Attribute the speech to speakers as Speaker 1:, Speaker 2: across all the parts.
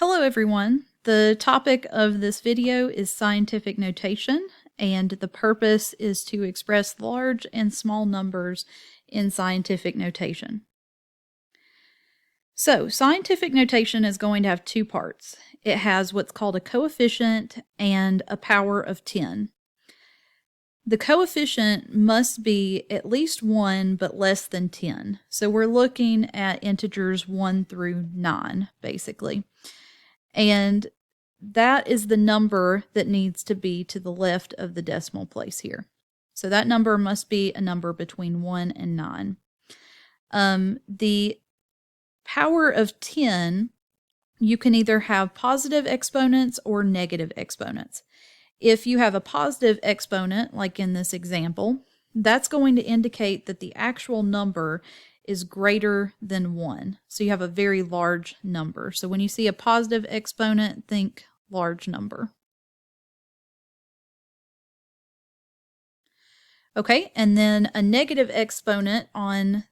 Speaker 1: Hello everyone. The topic of this video is scientific notation, and the purpose is to express large and small numbers in scientific notation. So, scientific notation is going to have two parts. It has what's called a coefficient and a power of 10. The coefficient must be at least 1 but less than 10. So we're looking at integers 1 through 9, basically. And that is the number that needs to be to the left of the decimal place here. So that number must be a number between 1 and 9. The power of 10, you can either have positive exponents or negative exponents. If you have a positive exponent, like in this example, that's going to indicate that the actual number is greater than 1. So you have a very large number. So when you see a positive exponent, think large number. Okay, and then a negative exponent on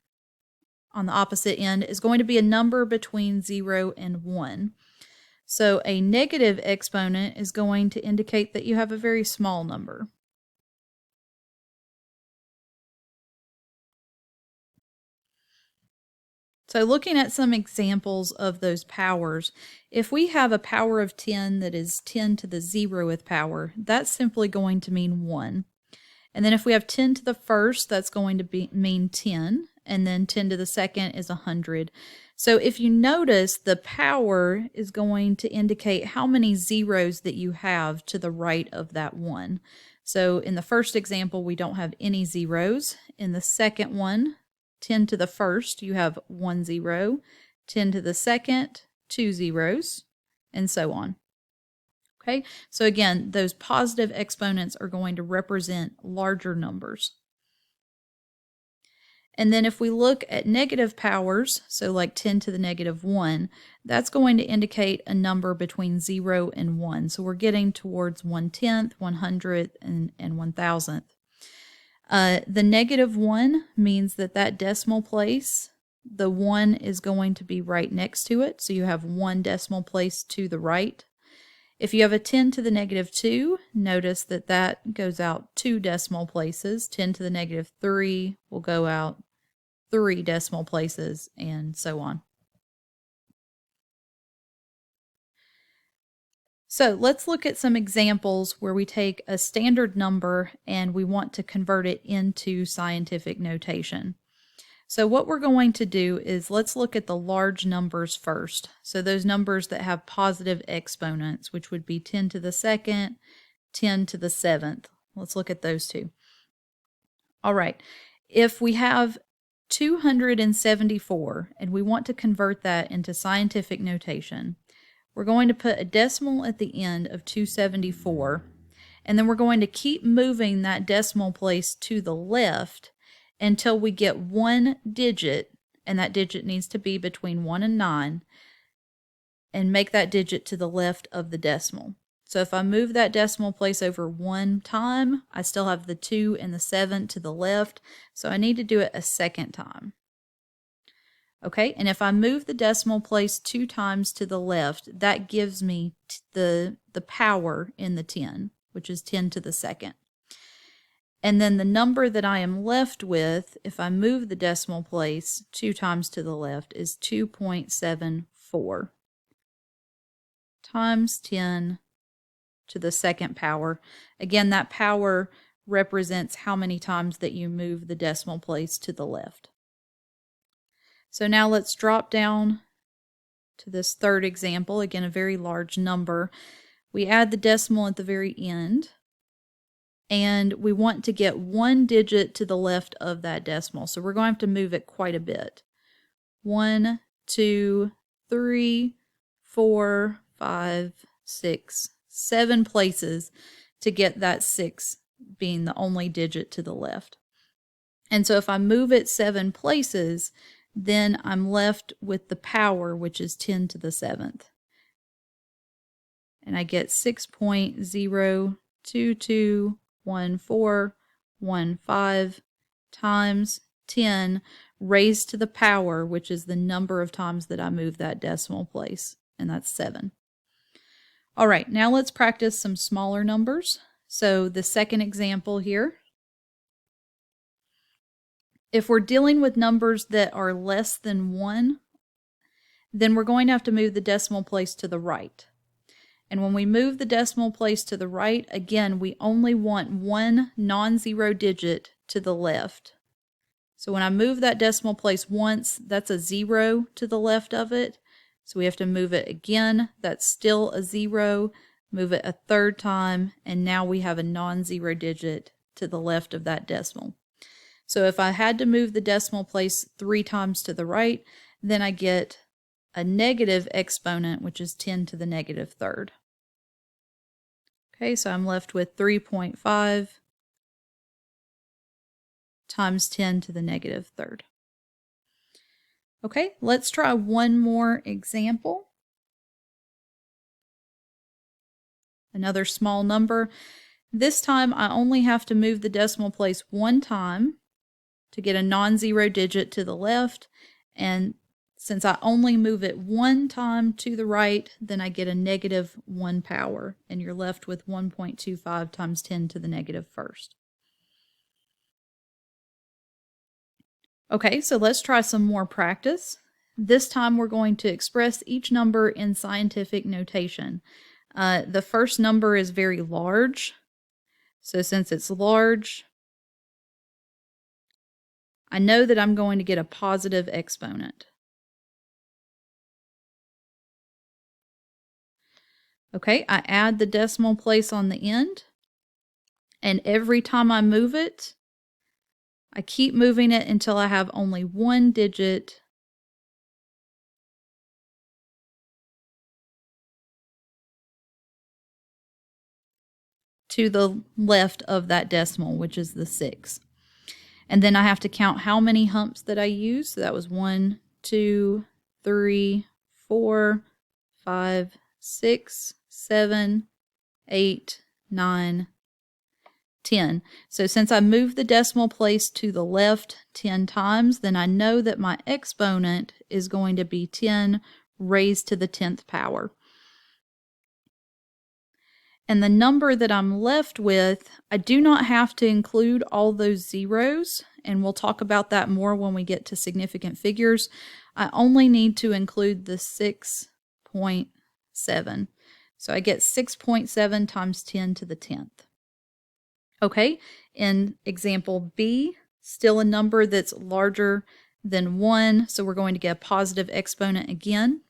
Speaker 1: the opposite end is going to be a number between 0 and 1. So a negative exponent is going to indicate that you have a very small number. So looking at some examples of those powers, if we have a power of 10 that is 10 to the 0th power, that's simply going to mean 1. And then if we have 10 to the first, that's going to mean 10. And then 10 to the second is 100. So if you notice, the power is going to indicate how many zeros that you have to the right of that 1. So in the first example, we don't have any zeros. In the second one, 10 to the first, you have 1 0. 10 to the second, 2 zeros, and so on. Okay, so again, those positive exponents are going to represent larger numbers. And then if we look at negative powers, so like 10 to the negative 1, that's going to indicate a number between 0 and 1. So we're getting towards 1/10, 100th, and 1,000th. The negative 1 means that decimal place, the 1 is going to be right next to it. So you have 1 decimal place to the right. If you have a 10 to the negative 2, notice that goes out 2 decimal places. 10 to the negative 3 will go out 3 decimal places, and so on. So let's look at some examples where we take a standard number and we want to convert it into scientific notation. So what we're going to do is let's look at the large numbers first. So those numbers that have positive exponents, which would be 10 to the second, 10 to the 7th. Let's look at those two. All right, if we have 274 and we want to convert that into scientific notation, we're going to put a decimal at the end of 274, and then we're going to keep moving that decimal place to the left until we get 1 digit, and that digit needs to be between 1 and 9, and make that digit to the left of the decimal. So if I move that decimal place over 1 time, I still have the 2 and the 7 to the left, so I need to do it a second time. Okay, and if I move the decimal place 2 times to the left, that gives me the power in the 10, which is 10 to the second. And then the number that I am left with, if I move the decimal place 2 times to the left, is 2.74 times 10 to the second power. Again, that power represents how many times that you move the decimal place to the left. So now let's drop down to this third example. Again, a very large number. We add the decimal at the very end, and we want to get 1 digit to the left of that decimal. So we're going to have to move it quite a bit. 1, 2, 3, 4, 5, 6, 7 places to get that 6 being the only digit to the left. And so if I move it 7 places, then I'm left with the power, which is 10 to the 7th. And I get 6.0221415 times 10 raised to the power, which is the number of times that I move that decimal place, and that's 7. All right, now let's practice some smaller numbers. So the second example here, if we're dealing with numbers that are less than 1, then we're going to have to move the decimal place to the right. And when we move the decimal place to the right, again, we only want one non-zero digit to the left. So when I move that decimal place once, that's a 0 to the left of it. So we have to move it again. That's still a 0. Move it a third time, and now we have a non-zero digit to the left of that decimal. So if I had to move the decimal place 3 times to the right, then I get a negative exponent, which is 10 to the negative third. Okay, so I'm left with 3.5 times 10 to the negative third. Okay, let's try one more example. Another small number. This time I only have to move the decimal place 1 time to get a non-zero digit to the left, and since I only move it 1 time to the right, then I get a negative 1 power, and you're left with 1.25 times 10 to the negative first. Okay, so let's try some more practice. This time we're going to express each number in scientific notation. The first number is very large, so since it's large, I know that I'm going to get a positive exponent. Okay, I add the decimal place on the end, and every time I move it, I keep moving it until I have only one digit to the left of that decimal, which is the 6. And then I have to count how many humps that I use. So that was 1, 2, 3, 4, 5, 6, 7, 8, 9, 10. So since I moved the decimal place to the left 10 times, then I know that my exponent is going to be 10 raised to the 10th power. And the number that I'm left with, I do not have to include all those zeros, and we'll talk about that more when we get to significant figures. I only need to include the 6.7. So I get 6.7 times 10 to the 10th. Okay, in example B, still a number that's larger than 1, so we're going to get a positive exponent again.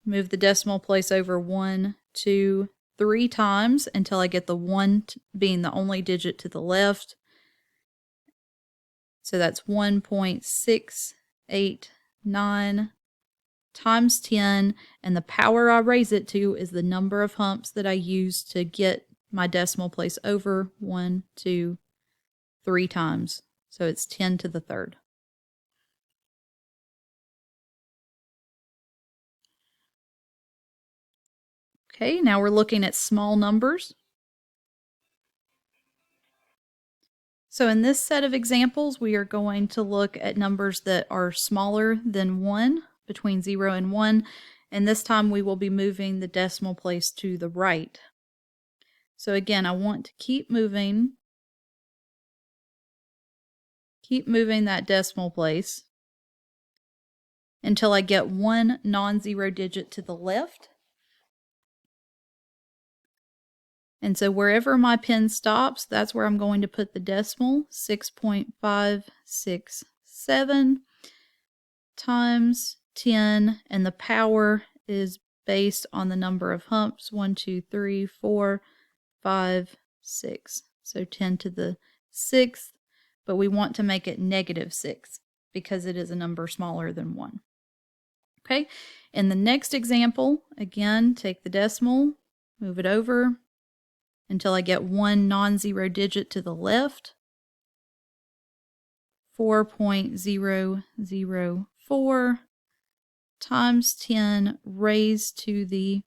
Speaker 1: Move the decimal place over 1, 2, 3 times until I get the 1 being the only digit to the left. So that's 1.689 times 10, and the power I raise it to is the number of humps that I use to get my decimal place over 1, 2, 3 times. So it's 10 to the third. Okay, now we're looking at small numbers. So in this set of examples, we are going to look at numbers that are smaller than 1, between 0 and 1, and this time we will be moving the decimal place to the right. So again, I want to keep moving that decimal place until I get one non-zero digit to the left. And so wherever my pen stops, that's where I'm going to put the decimal, 6.567 times 10, and the power is based on the number of humps, 1, 2, 3, 4, 5, 6. So 10 to the 6th, but we want to make it negative 6 because it is a number smaller than 1. Okay, in the next example, again, take the decimal, move it over until I get one non-zero digit to the left, 4.004 times 10 raised to the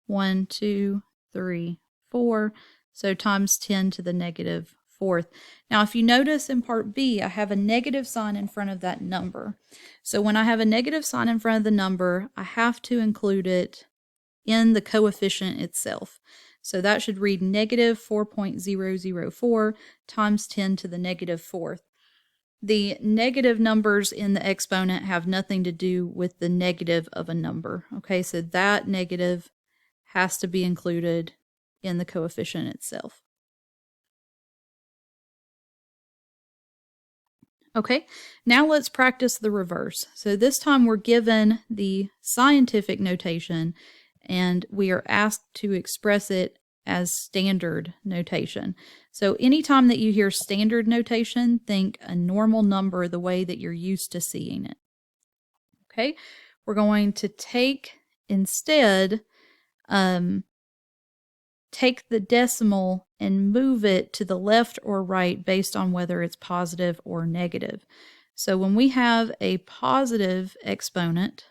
Speaker 1: 1, 2, 3, 4, so times 10 to the negative 4th. Now, if you notice in part B, I have a negative sign in front of that number. So when I have a negative sign in front of the number, I have to include it in the coefficient itself. So that should read negative 4.004 times 10 to the negative 4th. The negative numbers in the exponent have nothing to do with the negative of a number. Okay, so that negative has to be included in the coefficient itself. Okay, now let's practice the reverse. So this time we're given the scientific notation and we are asked to express it as standard notation. So anytime that you hear standard notation, think a normal number the way that you're used to seeing it. Okay, we're going to take instead, take the decimal and move it to the left or right based on whether it's positive or negative. So when we have a positive exponent,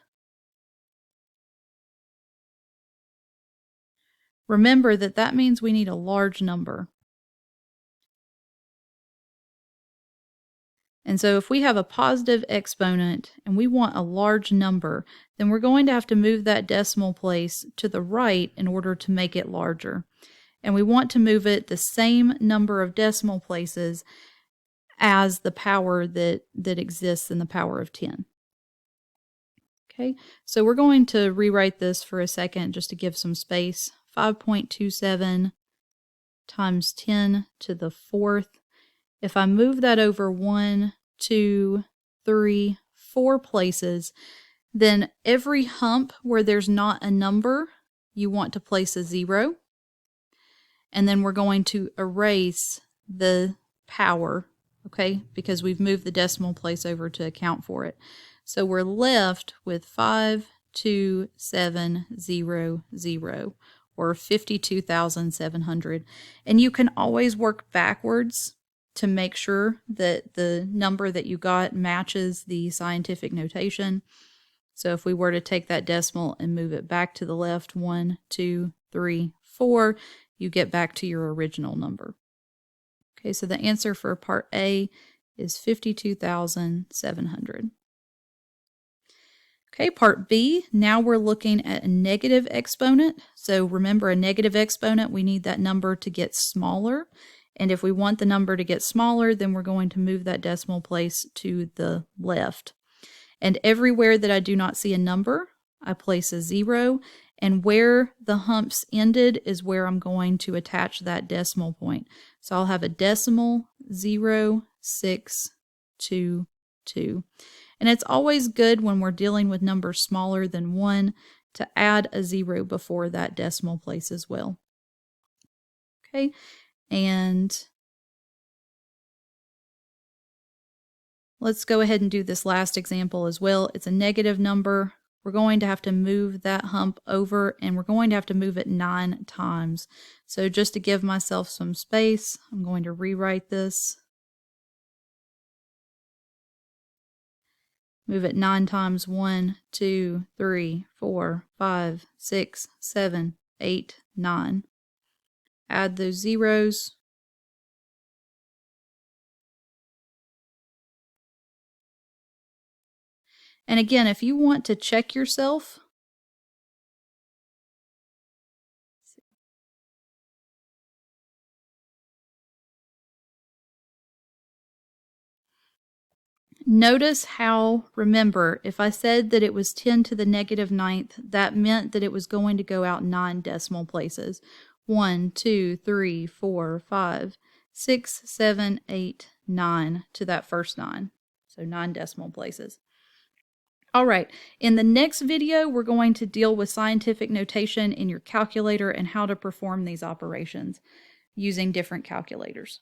Speaker 1: remember that that means we need a large number. And so if we have a positive exponent and we want a large number, then we're going to have to move that decimal place to the right in order to make it larger. And we want to move it the same number of decimal places as the power that exists in the power of 10. Okay, so we're going to rewrite this for a second just to give some space. 5.27 times 10 to the 4th. If I move that over 1, 2, 3, 4 places, then every hump where there's not a number, you want to place a 0. And then we're going to erase the power, okay, because we've moved the decimal place over to account for it. So we're left with 52700, or 52,700. And you can always work backwards to make sure that the number that you got matches the scientific notation. So if we were to take that decimal and move it back to the left, 1, 2, 3, 4, you get back to your original number. Okay, so the answer for part A is 52,700. Okay, part B, now we're looking at a negative exponent. So remember, a negative exponent, we need that number to get smaller. And if we want the number to get smaller, then we're going to move that decimal place to the left. And everywhere that I do not see a number, I place a 0. And where the humps ended is where I'm going to attach that decimal point. So I'll have a decimal 0, 6, 2, 2. And it's always good when we're dealing with numbers smaller than 1 to add a 0 before that decimal place as well. Okay, and let's go ahead and do this last example as well. It's a negative number. We're going to have to move that hump over, and we're going to have to move it 9 times. So just to give myself some space, I'm going to rewrite this. Move it 9 times. 1, 2, 3, 4, 5, 6, 7, 8, 9. Add those zeros. And again, if you want to check yourself, notice how, remember, if I said that it was 10 to the negative 9th, that meant that it was going to go out 9 decimal places. 1, 2, 3, 4, 5, 6, 7, 8, 9 to that first 9. So 9 decimal places. All right, in the next video, we're going to deal with scientific notation in your calculator and how to perform these operations using different calculators.